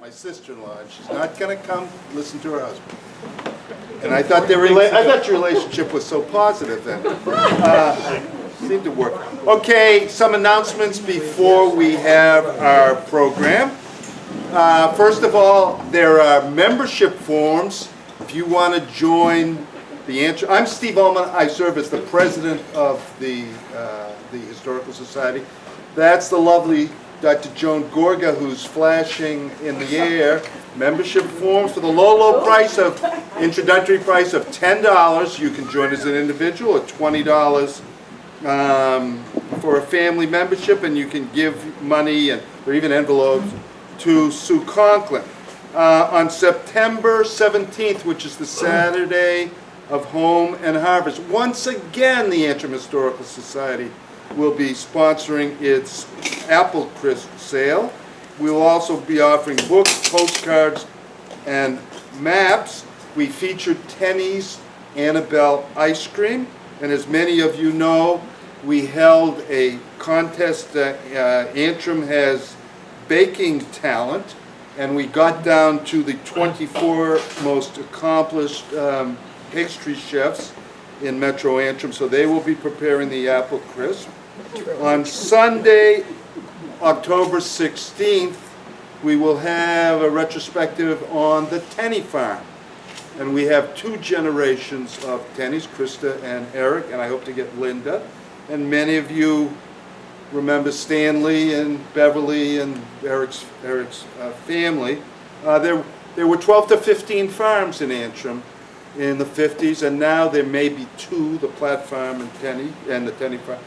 my sister-in-law, and she's not going to come listen to her husband. And I thought your relationship was so positive then. Seemed to work. Okay, some announcements before we have our program. First of all, there are membership forms if you want to join the Antrim. I'm Steve Ullman. I serve as the president of the Historical Society. That's the lovely Dr. Joan Gorga, who's flashing in the air. Membership form for the low price of, introductory price of $10. You can join as an individual, or $20 for a family membership, and you can give money or even envelopes to Sue Conklin. On September 17th, which is the Saturday of Home and Harvest, once again the Antrim Historical Society will be sponsoring its Apple Crisp sale. We will also be offering books, postcards, and maps. We featured Tenny's Annabelle ice cream, and as many of you know, we held a contest that Antrim has baking talent, and we got down to the 24 most accomplished pastry chefs in Metro Antrim, so they will be preparing the apple crisp. On Sunday, October 16th, we will have a retrospective on the Tenny farm. And we have two generations of Tennys, Krista and Eric, and I hope to get Linda. And many of you remember Stanley and Beverly and Eric's family. There were 12 to 15 farms in Antrim in the 50s, and now there may be two, the Platt Farm and the Tenny Farm.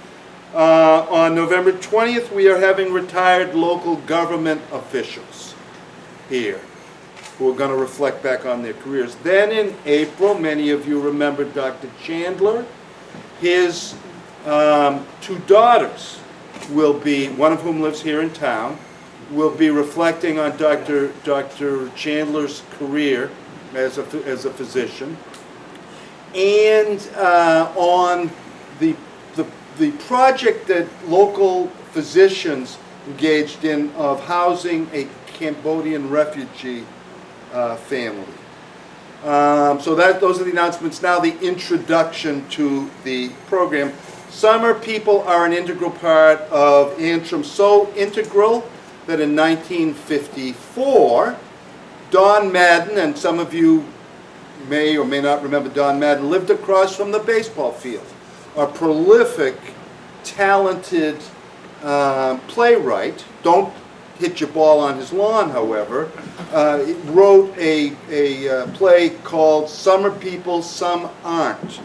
On November 20th, we are having retired local government officials here who are going to reflect back on their careers. Then in April, many of you remember Dr. Chandler. His two daughters will be, one of whom lives here in town, will be reflecting on Dr. Chandler's career as a physician, and on the project that local physicians engaged in of housing a Cambodian refugee family. So those are the announcements. Now the introduction to the program. Summer people are an integral part of Antrim, so integral that in 1954, Don Madden, and some of you may or may not remember Don Madden, lived across from the baseball field. A prolific, talented playwright, don't hit your ball on his lawn, however, wrote a play called Summer People, Some Aren't,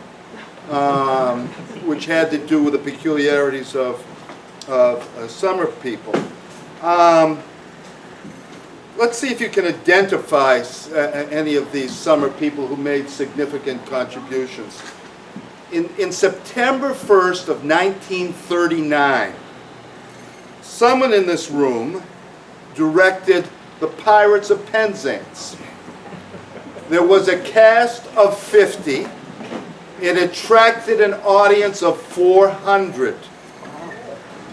which had to do with the peculiarities of summer people. Let's see if you can identify any of these summer people who made significant contributions. In September 1st of 1939, someone in this room directed The Pirates of Penzance. There was a cast of 50. It attracted an audience of 400.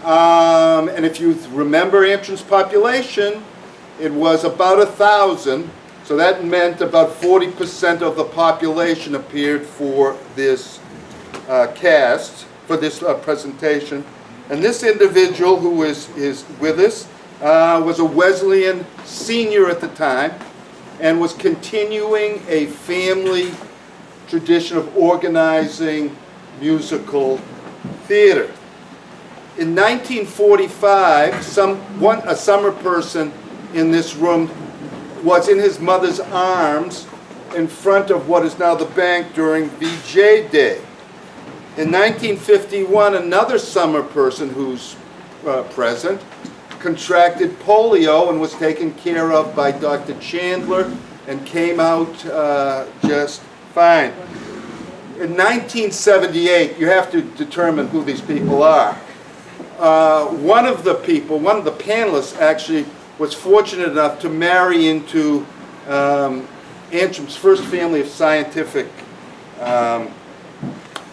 And if you remember Antrim's population, it was about 1,000. So that meant about 40% of the population appeared for this cast, for this presentation. And this individual who is with us was a Wesleyan senior at the time and was continuing a family tradition of organizing musical theater. In 1945, a summer person in this room was in his mother's arms in front of what is now the bank during VJ Day. In 1951, another summer person who's present contracted polio and was taken care of by Dr. Chandler and came out just fine. In 1978, you have to determine who these people are. One of the panelists actually was fortunate enough to marry into Antrim's first family of scientific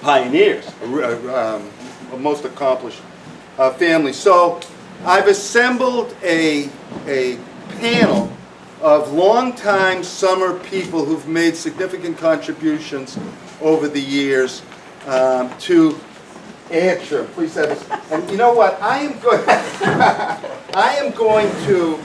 pioneers, a most accomplished family. So I've assembled a panel of longtime summer people who've made significant contributions over the years to Antrim. Please have this. And you know what? I am going. I am going to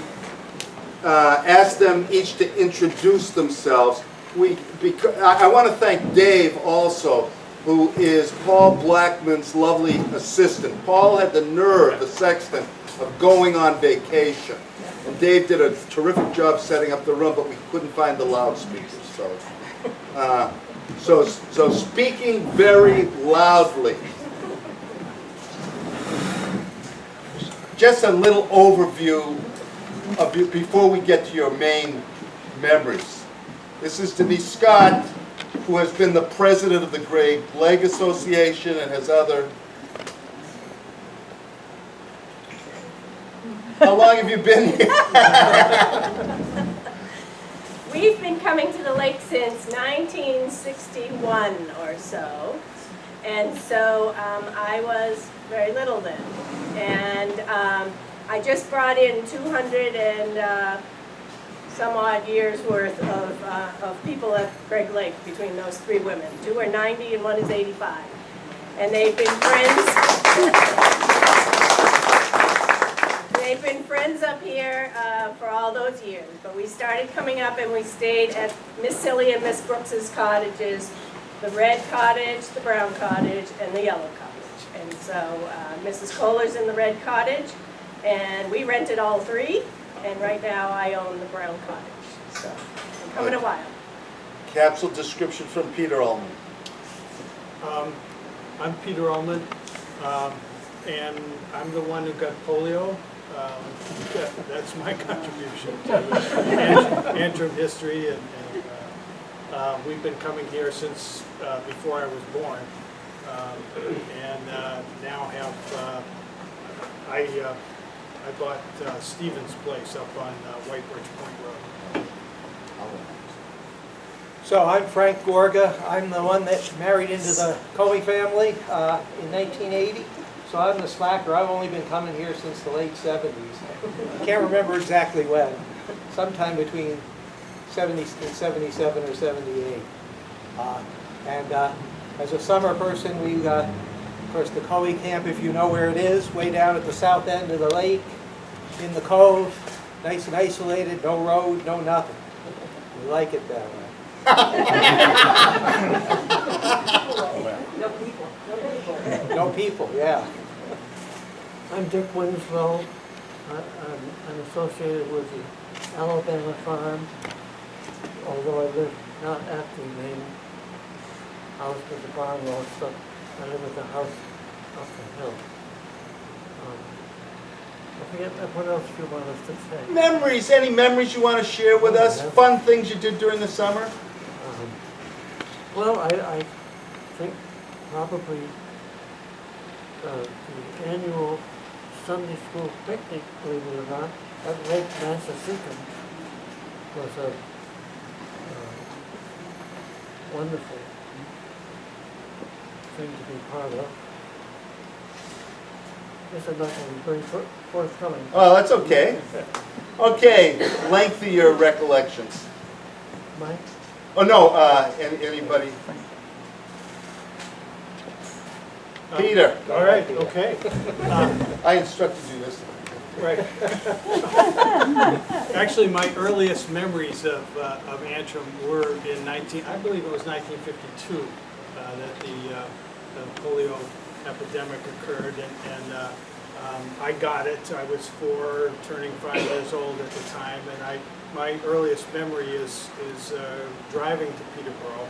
ask them each to introduce themselves. I want to thank Dave also, who is Paul Blackman's lovely assistant. Paul had the nerve, the sexton, of going on vacation. And Dave did a terrific job setting up the room, but we couldn't find the loudspeakers. So speaking very loudly. Just a little overview of you before we get to your main memories. This is Denise Scott, who has been the president of the Great Leg Association and has other. How long have you been here? We've been coming to the lake since 1961 or so, and so I was very little then, and I just brought in 200 and some odd years worth of people at Greg Lake between those three women. Two are 90 and one is 85, and they've been friends. They've been friends up here for all those years, but we started coming up and we stayed at Miss Silly and Miss Brooks's cottages, the red cottage, the brown cottage, and the yellow cottage. And so Mrs. Kohler's in the red cottage, and we rented all three, and right now I own the brown cottage. So I'm coming a while. Capsule description from Peter Ullman. I'm Peter Ullman, and I'm the one who got polio. That's my contribution to Antrim history, and we've been coming here since before I was born, and now have I bought Stephen's place up on White Birch Point Road. So I'm Frank Gorga. I'm the one that married into the Coe family in 1980. So I'm the slacker. I've only been coming here since the late 70s. I can't remember exactly when. Sometime between 70 and 77 or 78. As a summer person, we, of course, the Coe camp, if you know where it is, way down at the south end of the lake, in the cove, nice and isolated, no road, no nothing. We like it that way. No people. No people, yeah. I'm Dick Winslow. I'm associated with the Alabama Farm, although I live not at the main house with the barn wall stuff. I live at the house up the hill. I forget what else you want us to say. Memories, any memories you want to share with us? Yeah. Fun things you did during the summer? Well, I think probably the annual Sunday school picnic, believe it or not, at Lake Massachusetts was a wonderful thing to be part of. Guess I'm not going to be very forthcoming. Oh, that's okay. Okay, lengthy your recollections. Mike? Oh, no, anybody? Peter. All right, okay. I instructed you this. Right. Actually, my earliest memories of Antrim were in I believe it was 1952 that the polio epidemic occurred, and I got it. I was 4, turning 5 years old at the time, and my earliest memory is driving to Peterborough,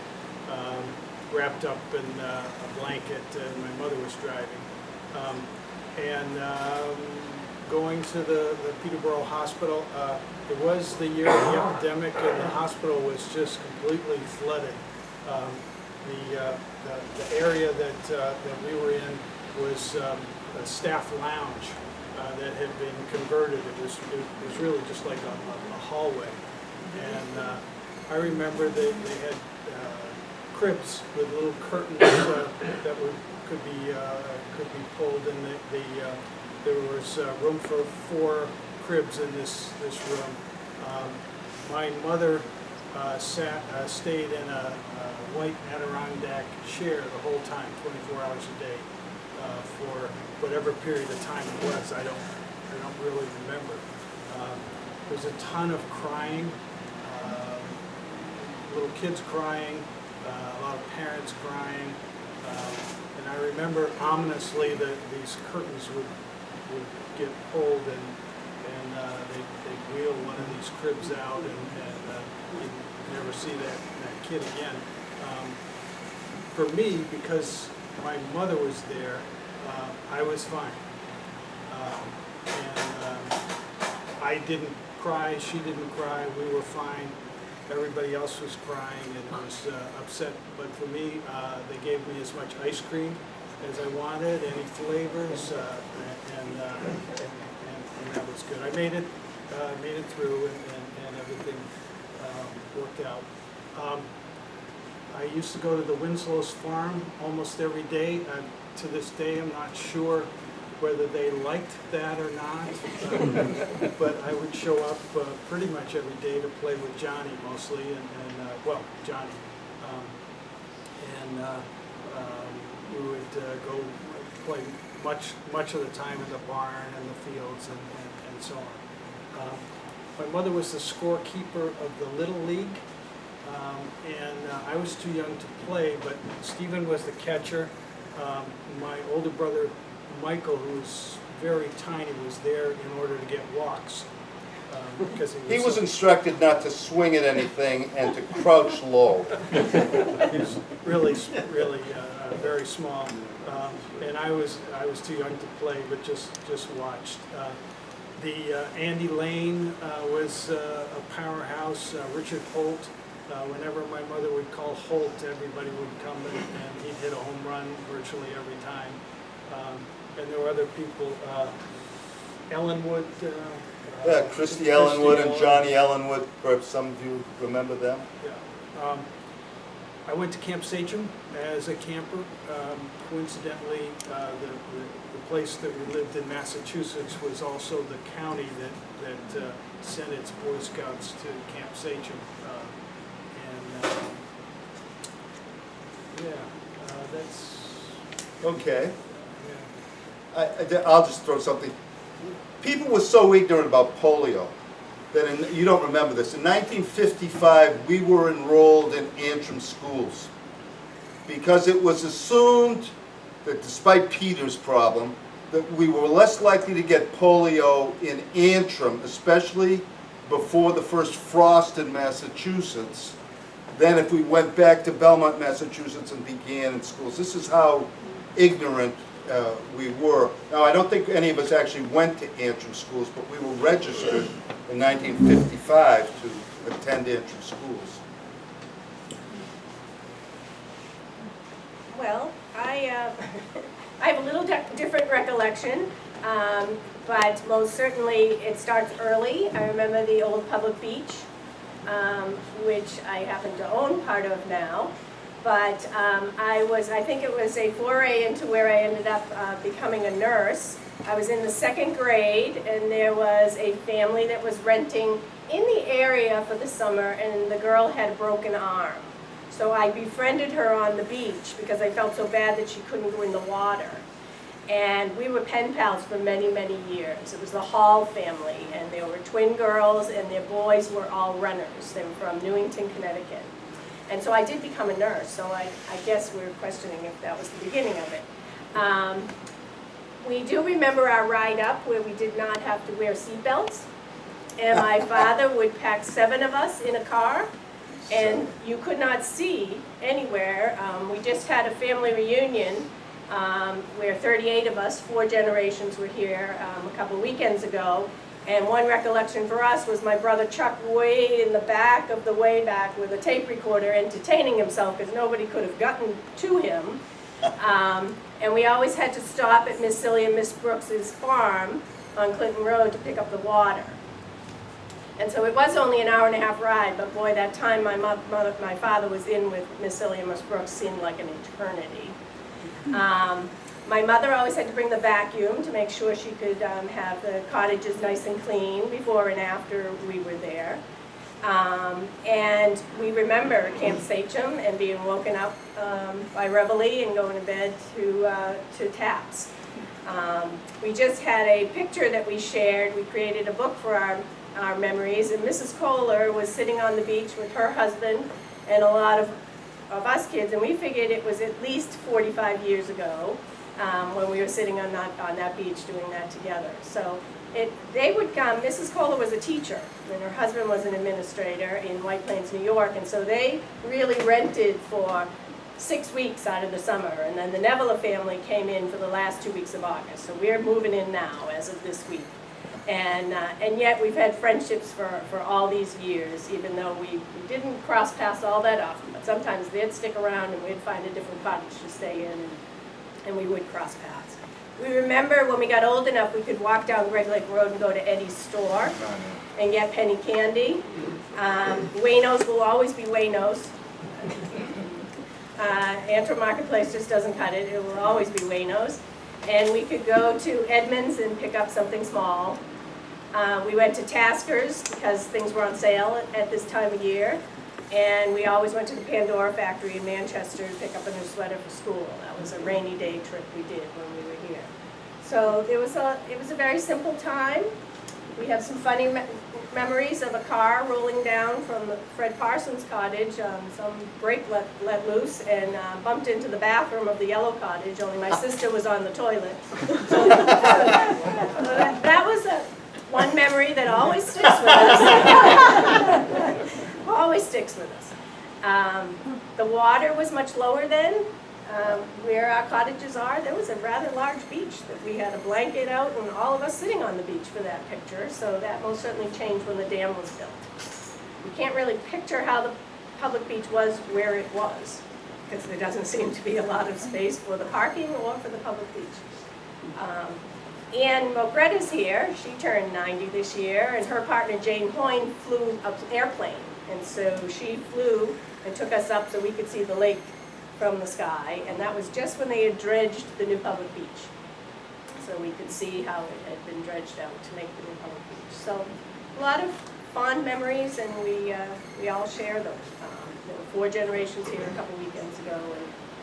wrapped up in a blanket, and my mother was driving, and going to the Peterborough Hospital. It was the year of the epidemic, and the hospital was just completely flooded. The area that we were in was a staff lounge that had been converted. It was really just like a hallway, and I remember they had cribs with little curtains that could be pulled, and there was room for 4 cribs in this room. my mother stayed in a white Adirondack chair the whole time, 24 hours a day, for whatever period of time it was. I don't really remember. There's a ton of crying, little kids crying, a lot of parents crying, and I remember ominously that these curtains would get pulled and they'd wheel one of these cribs out and you'd never see that kid again. For me, because my mother was there, I was fine. I didn't cry, she didn't cry, we were fine. Everybody else was crying and was upset, but for me, they gave me as much ice cream as I wanted, any flavors, and that was good. I made it through, and everything worked out. I used to go to the Winslow's farm almost every day. To this day, I'm not sure whether they liked that or not, but I would show up pretty much every day to play with Johnny mostly, well, Johnny. We would go play much of the time in the barn and the fields and so on. My mother was the scorekeeper of the Little League, and I was too young to play, but Stephen was the catcher. My older brother, Michael, who was very tiny, was there in order to get walks. Because He was instructed not to swing at anything and to crouch low. He was really very small, and I was too young to play, but just watched. Andy Lane was a powerhouse. Richard Holt. Whenever my mother would call Holt, everybody would come and he'd hit a home run virtually every time. And there were other people. Ellenwood. Christy Ellenwood and Johnny Ellenwood, perhaps some of you remember them? Yeah. I went to Camp Sachem as a camper. Coincidentally, the place that we lived in, Massachusetts, was also the county that sent its Boy Scouts to Camp Sachem. That's... Okay. Yeah. I'll just throw something. People were so ignorant about polio that, you don't remember this, in 1955 we were enrolled in Antrim schools because it was assumed that despite Peter's problem, that we were less likely to get polio in Antrim, especially before the first frost in Massachusetts, than if we went back to Belmont, Massachusetts and began in schools. This is how ignorant we were. Now, I don't think any of us actually went to Antrim schools, but we were registered in 1955 to attend Antrim schools. Well, I have a little different recollection, but most certainly it starts early. I remember the old public beach, which I happen to own part of now. But I think it was a foray into where I ended up becoming a nurse. I was in the 2nd grade, and there was a family that was renting in the area for the summer, and the girl had a broken arm. So I befriended her on the beach because I felt so bad that she couldn't go in the water. And we were pen pals for many, many years. It was the Hall family, and they were twin girls, and their boys were all runners. They were from Newington, Connecticut. And so I did become a nurse, so I guess we were questioning if that was the beginning of it. We do remember our ride up where we did not have to wear seatbelts. And my father would pack 7 of us in a car, and you could not see anywhere. We just had a family reunion where 38 of us, 4 generations, were here a couple weekends ago. And one recollection for us was my brother Chuck way in the back of the way back with a tape recorder entertaining himself because nobody could have gotten to him. And we always had to stop at Miss Silly and Miss Brooks's farm on Clinton Road to pick up the water. And so it was only an hour-and-a-half ride, but boy, that time my father was in with Miss Silly and Miss Brooks seemed like an eternity. My mother always had to bring the vacuum to make sure she could have the cottages nice and clean before and after we were there. And we remember Camp Sachem and being woken up by reveille and going to bed to taps. We just had a picture that we shared. We created a book for our memories, and Mrs. Kohler was sitting on the beach with her husband and a lot of us kids, and we figured it was at least 45 years ago when we were sitting on that beach doing that together. So they would come. Mrs. Kohler was a teacher, and her husband was an administrator in White Plains, New York, and so they really rented for 6 weeks out of the summer, and then the Neville family came in for the last 2 weeks of August. So we're moving in now as of this week. And yet we've had friendships for all these years, even though we didn't cross paths all that often. But sometimes they'd stick around and we'd find a different cottage to stay in, and we would cross paths. We remember when we got old enough, we could walk down Greg Lake Road and go to Eddie's store and get penny candy. Wayno's will always be Wayno's. Antrim Marketplace just doesn't cut it. It will always be Wayno's. And we could go to Edmonds and pick up something small. We went to Tasker's because things were on sale at this time of year. And we always went to the Pandora factory in Manchester to pick up a new sweater for school. That was a rainy day trip we did when we were here. So it was a very simple time. We have some funny memories of a car rolling down from Fred Parsons' cottage. Some brake let loose and bumped into the bathroom of the yellow cottage, only my sister was on the toilet. So that was one memory that always sticks with us. Always sticks with us. The water was much lower then. Where our cottages are, there was a rather large beach that we had a blanket out and all of us sitting on the beach for that picture, so that most certainly changed when the dam was built. We can't really picture how the public beach was where it was, because there doesn't seem to be a lot of space for the parking or for the public beach. Ann Mogretta's here. She turned 90 this year, and her partner Jane Hoyne flew an airplane, and so she flew and took us up so we could see the lake from the sky, and that was just when they had dredged the new public beach. So we could see how it had been dredged out to make the new public beach. So a lot of fond memories, and we all share those. There were 4 generations here a couple weekends ago,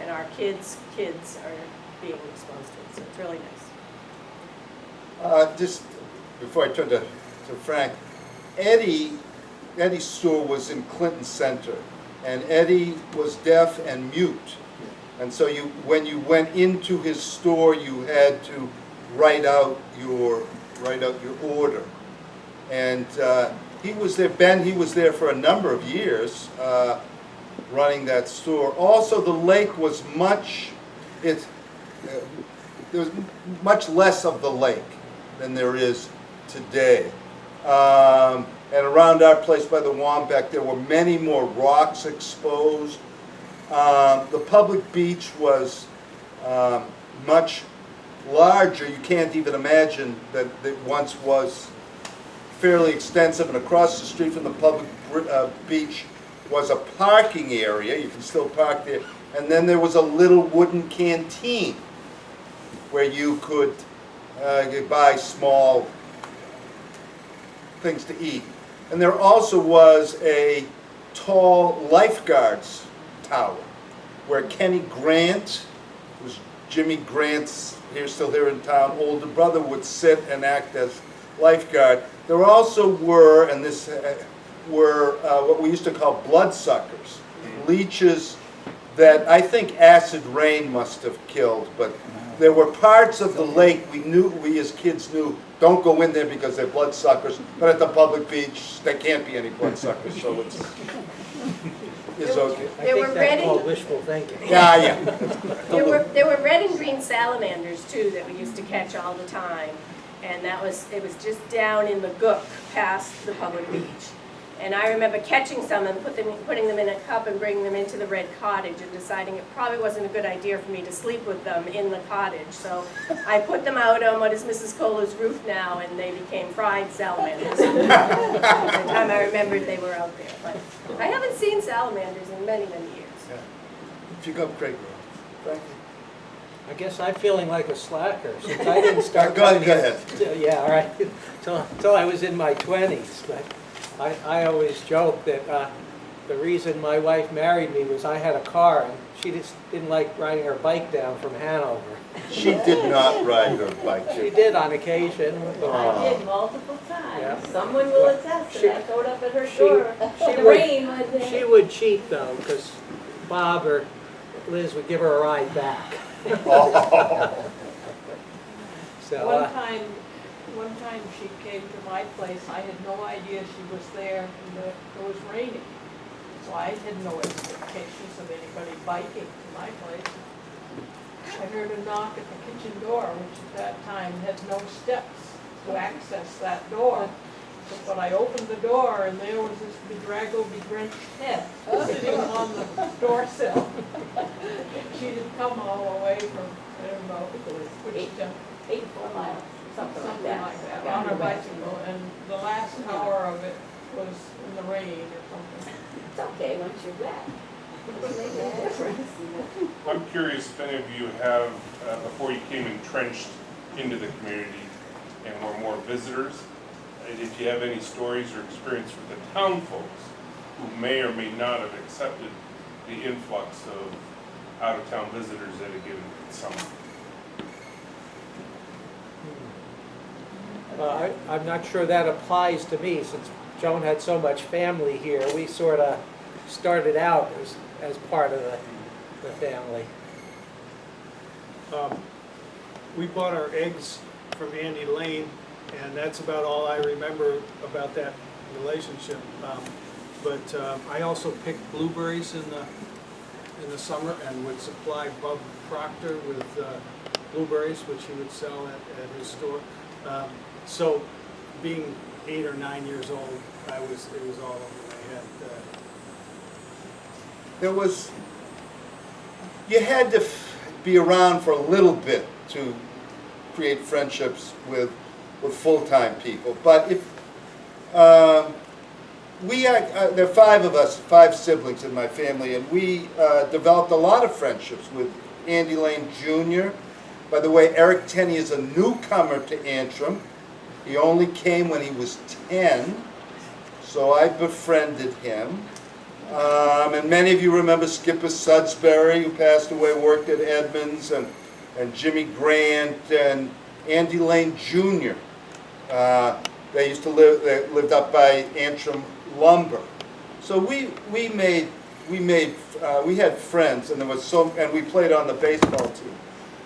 and our kids are being exposed to it, so it's really nice. Just before I turn to Frank, Eddie's store was in Clinton Center. And Eddie was deaf and mute, and so when you went into his store, you had to write out your order. And he was there. Ben, he was there for a number of years, running that store. Also, the lake was there was much less of the lake than there is today. And around our place by the Wambeck, there were many more rocks exposed. The public beach was much larger. You can't even imagine that it once was fairly extensive. And across the street from the public beach was a parking area. You can still park there. And then there was a little wooden canteen where you could buy small things to eat. And there also was a tall lifeguards tower where Kenny Grant, who was Jimmy Grant's, still here in town, older brother, would sit and act as lifeguard. There also were, and this were what we used to call bloodsuckers, leeches that I think acid rain must have killed, but there were parts of the lake we as kids knew, don't go in there because they're bloodsuckers, but at the public beach, there can't be any bloodsuckers, so it's okay. I think that's called wishful thinking. Yeah. There were red and green salamanders too that we used to catch all the time, and it was just down in the gook past the public beach. And I remember catching some and putting them in a cup and bringing them into the red cottage and deciding it probably wasn't a good idea for me to sleep with them in the cottage. So I put them out on what is Mrs. Kohler's roof now, and they became fried salamanders. By the time I remembered they were out there. But I haven't seen salamanders in many, many years. Yeah. If you go great, thank you. I guess I'm feeling like a slacker since I didn't start Go ahead. Yeah, all right. Till I was in my 20s. But I always joke that the reason my wife married me was I had a car and she just didn't like riding her bike down from Hanover. She did not ride her bike. She did on occasion. I did multiple times. Yeah. Someone will attest to that. I showed up at her She- door. she The would- rain was in. She would cheat though, because Bob or Liz would give her a ride back. So, One time she came to my place, I had no idea she was there, and it was raining. So I had no expectations of anybody biking to my place. I heard a knock at the kitchen door, which at that time had no steps to access that door. But I opened the door and there was this bedraggled, bedrenched head sitting on the door sill. She had come all the way from, I don't know, which town. 84 miles, something like that. On her bicycle, and the last hour of it was in the rain or something. It's okay once you're wet. Doesn't make a difference. I'm curious if any of you have, before you came entrenched into the community and were more visitors, did you have any stories or experience with the town folks who may or may not have accepted the influx of out-of-town visitors at a given summer? I'm not sure that applies to me, since Joan had so much family here. We sort of started out as part of the family. We bought our eggs from Andy Lane, and that's about all I remember about that relationship. But I also picked blueberries in the summer and would supply Bub Proctor with blueberries, which he would sell at his store. So, being 8 or 9 years old, it was all over my head. You had to be around for a little bit to create friendships with full-time people. But if there are 5 of us, 5 siblings in my family, and we developed a lot of friendships with Andy Lane Jr. By the way, Eric Tenney is a newcomer to Antrim. He only came when he was 10, so I befriended him. And many of you remember Skipper Sudsbury, who passed away, worked at Edmonds, and Jimmy Grant, and Andy Lane Jr. They used to lived up by Antrim Lumber. So we had friends, and and we played on the baseball team.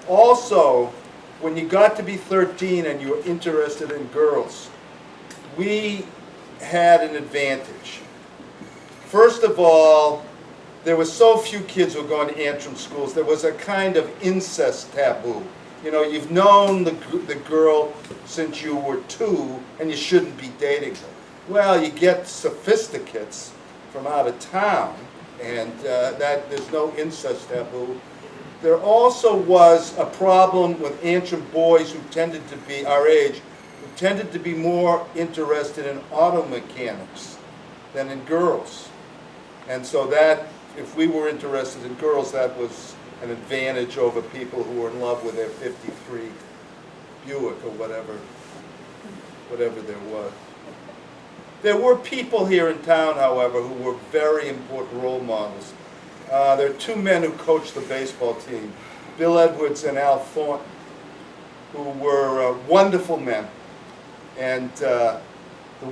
Also, when you got to be 13 and you were interested in girls, we had an advantage. First of all, there were so few kids who were going to Antrim schools. There was a kind of incest taboo. You know, you've known the girl since you were 2, and you shouldn't be dating her. Well, you get sophisticates from out of town, and there's no incest taboo. There also was a problem with Antrim boys who tended to be our age, who tended to be more interested in auto mechanics than in girls. And so that, if we were interested in girls, that was an advantage over people who were in love with their 53 Buick or whatever there was. There were people here in town, however, who were very important role models. There are 2 men who coached the baseball team, Bill Edwards and Al Thornton, who were wonderful men. And the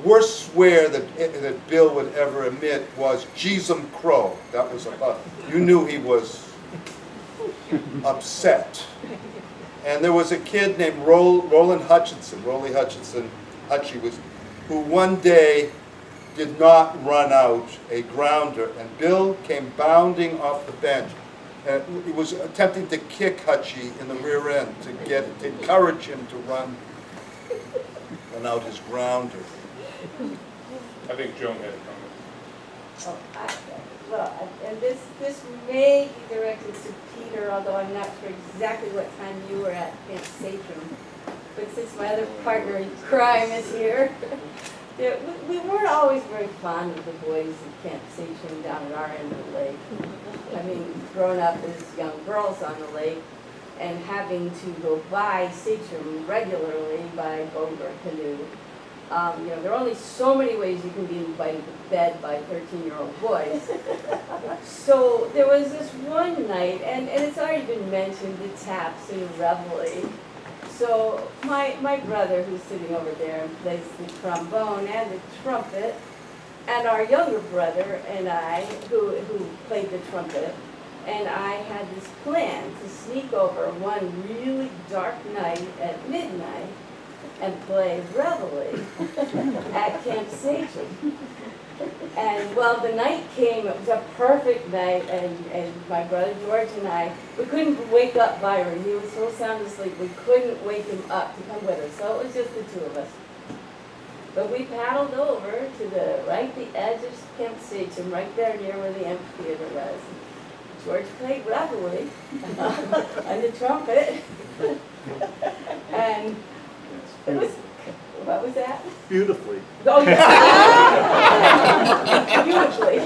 worst swear that Bill would ever emit was "Jeezum Crow." That was about, you knew he was upset. And there was a kid named Roland Hutchinson, Rolly Hutchinson, Hutchie was, who one day did not run out a grounder, and Bill came bounding off the bench, and he was attempting to kick Hutchie in the rear end to encourage him to run out his grounder. I think Joan had a comment. Well, and this may be directed to Peter, although I'm not sure exactly what time you were at Camp Satrum. But since my other partner in crime is here, we weren't always very fond of the boys in Camp Satrum down at our end of the lake. I mean, growing up as young girls on the lake and having to go by Satrum regularly by boat or canoe, there are only so many ways you can be invited to bed by 13-year-old boys. So there was this one night, and it's already been mentioned, the taps and reveille. So my brother, who's sitting over there, plays the trombone and the trumpet, and our younger brother and I, who played the trumpet, and I had this plan to sneak over one really dark night at midnight and play reveille at Camp Sachem. And well, the night came, it was a perfect night, and my brother George and I, we couldn't wake up Byron. He was so sound asleep, we couldn't wake him up to come with us, so it was just the two of us. But we paddled over to the edge of Camp Sachem, right there near where the amphitheater was. George played reveille on the trumpet, and it was, what was that? Beautifully. Oh, yeah. Beautifully.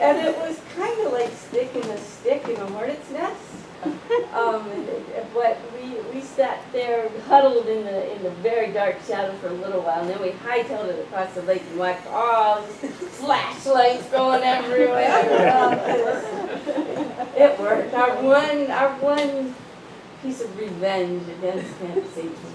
And it was kind of like sticking a stick in a hornet's nest. But we sat there huddled in the very dark shadow for a little while, and then we hightailed it across the lake and watched all these flashlights going everywhere. It worked. Our one piece of revenge against Camp Sachem.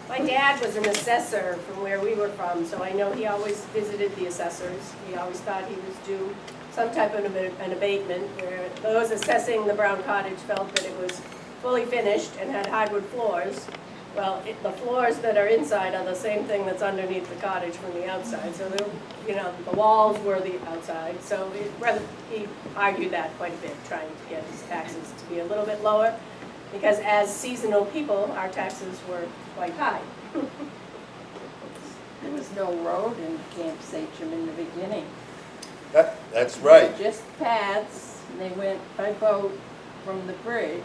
My dad was an assessor from where we were from, so I know he always visited the assessors. He always thought he was due some type of an abatement, where those assessing the brown cottage felt that it was fully finished and had hardwood floors. Well, the floors that are inside are the same thing that's underneath the cottage from the outside. So, the walls were the outside. So he argued that quite a bit, trying to get his taxes to be a little bit lower, because as seasonal people, our taxes were quite high. There was no road in Camp Sachem in the beginning. That's right. Just paths, they went by boat from the bridge.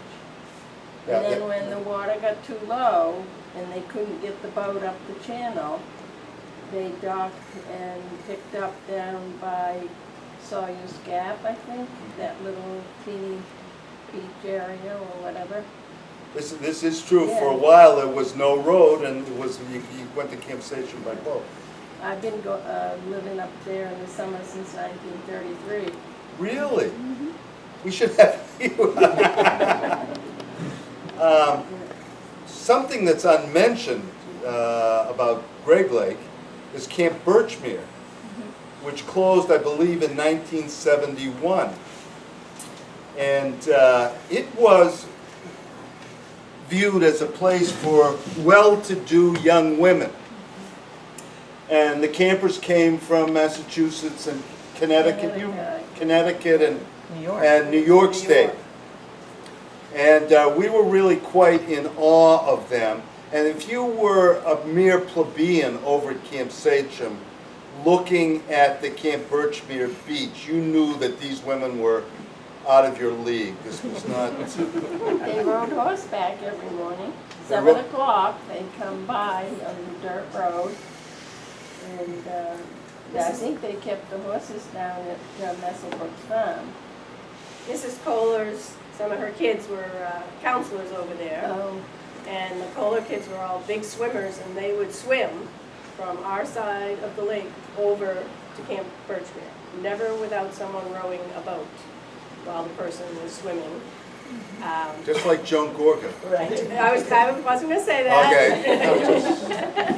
Yeah, And then when the water got too low and they couldn't get the boat up the channel, they docked and picked up down by Sawyer's Gap, I think, that little teeny beach area or whatever. This is true. For a Yeah. while, there was no road, and it was you went to Camp Sachem by boat. I've been living up there in the summer since 1933. Really? Mm-hmm. We should have you. Something that's unmentioned about Greg Lake is Camp Birchmere, which closed, I believe, in 1971. And it was viewed as a place for well-to-do young women. And the campers came from Massachusetts and Connecticut and New York State. And we were really quite in awe of them. And if you were a mere plebeian over at Camp Sachem, looking at the Camp Birchmere beach, you knew that these women were out of your league. This was not... They rode horseback every morning. They 7 o'clock, they'd come by on the dirt road. And I think they kept the horses down at Messelbrook's farm. Mrs. Kohler's, some of her kids were counselors over there. Oh, And the Kohler kids were all big swimmers, and they would swim from our side of the lake over to Camp Birchmere, never without someone rowing a boat while the person was swimming. Just like Joan Gorga. Right. I wasn't going to say that. Okay.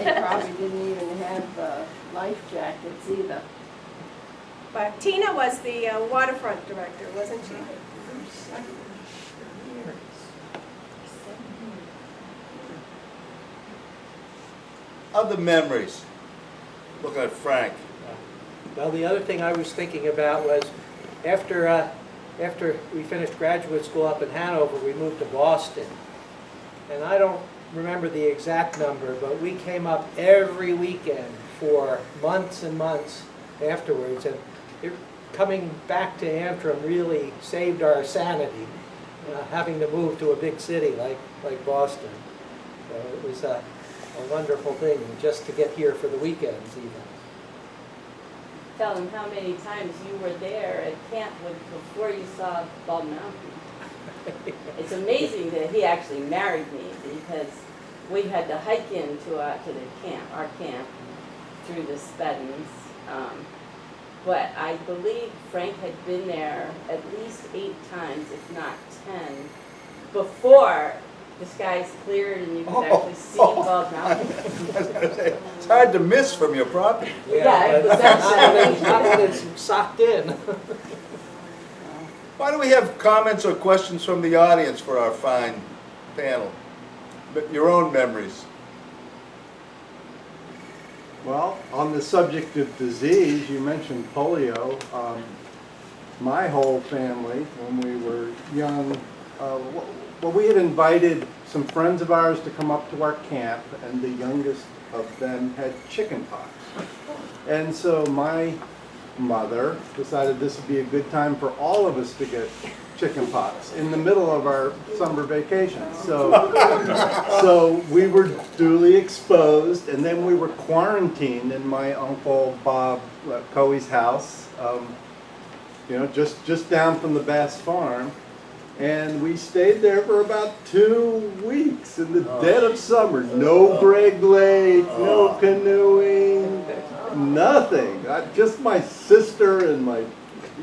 they probably didn't even have life jackets either. But Tina was the waterfront director, wasn't she? Other memories. Looking at Frank. Well, the other thing I was thinking about was after we finished graduate school up in Hanover, we moved to Boston. And I don't remember the exact number, but we came up every weekend for months and months afterwards. And coming back to Antrim really saved our sanity, having to move to a big city like Boston. So it was a wonderful thing just to get here for the weekends even. Tell him how many times you were there at Kentwood before you saw Bald Mountain. It's amazing that he actually married me, because we had to hike into to the camp, our camp, through the Speddens. But I believe Frank had been there at least 8 times, if not 10, before the skies cleared and you could actually see Bald Mountain. It's hard to miss from your property. Yeah, it was absolutely. Not when it's socked in. Why do we have comments or questions from the audience for our fine panel? Your own memories. Well, on the subject of disease, you mentioned polio. My whole family, when we were young, well, we had invited some friends of ours to come up to our camp, and the youngest of them had chicken pox. And so my mother decided this would be a good time for all of us to get chicken pox in the middle of our summer vacation. So we were duly exposed, and then we were quarantined in my Uncle Bob Coey's house, you know, just down from the Bass Farm. And we stayed there for about 2 weeks in the dead of summer. No Greg Lake, no canoeing, nothing. Just my sister and my,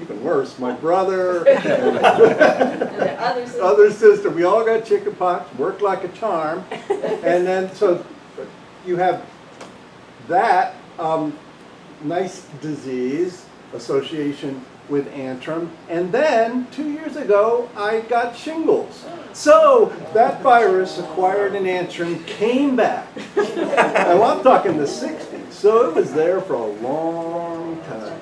even worse, my brother and the other sister. We all got chicken pox, worked like a charm. And then, so you have that nice disease association with Antrim, and then 2 years ago I got shingles. So that virus acquired in Antrim came back. Now I'm talking the 60s, so it was there for a long time.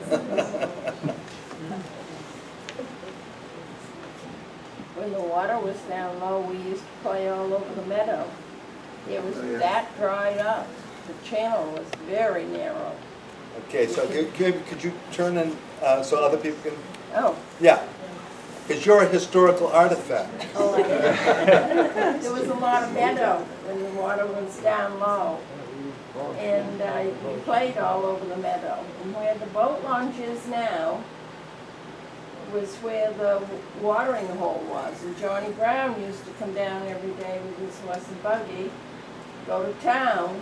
When the water was down low, we used to play all over the meadow. It was that dried up. The channel was very narrow. Okay, so could you turn in so other people can? Oh. Yeah, because you're a historical artifact. Oh, there was a lot of meadow when the water was down low. And we played all over the meadow. And where the boat launch is now was where the watering hole was. And Johnny Brown used to come down every day with his horse and buggy, go to town,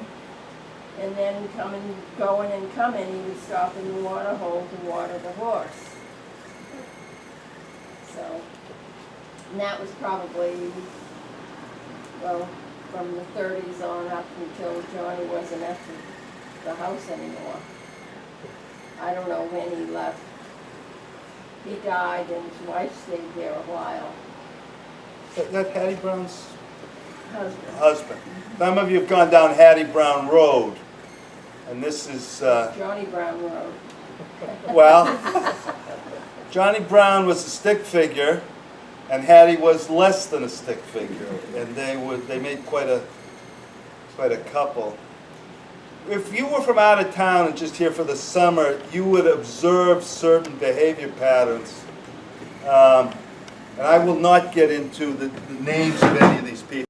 and then going and coming, he would stop in the water hole to water the horse. So, and that was probably, well, from the 30s on up until Johnny wasn't at the house anymore. I don't know when he left. He died and his wife stayed there a while. That Hattie Brown's Husband. Some of you have gone down Hattie Brown Road, and this is, Johnny Brown Road. well, Johnny Brown was a stick figure, and Hattie was less than a stick figure, and they made quite a couple. If you were from out of town and just here for the summer, you would observe certain behavior patterns. And I will not get into the names of any of these people.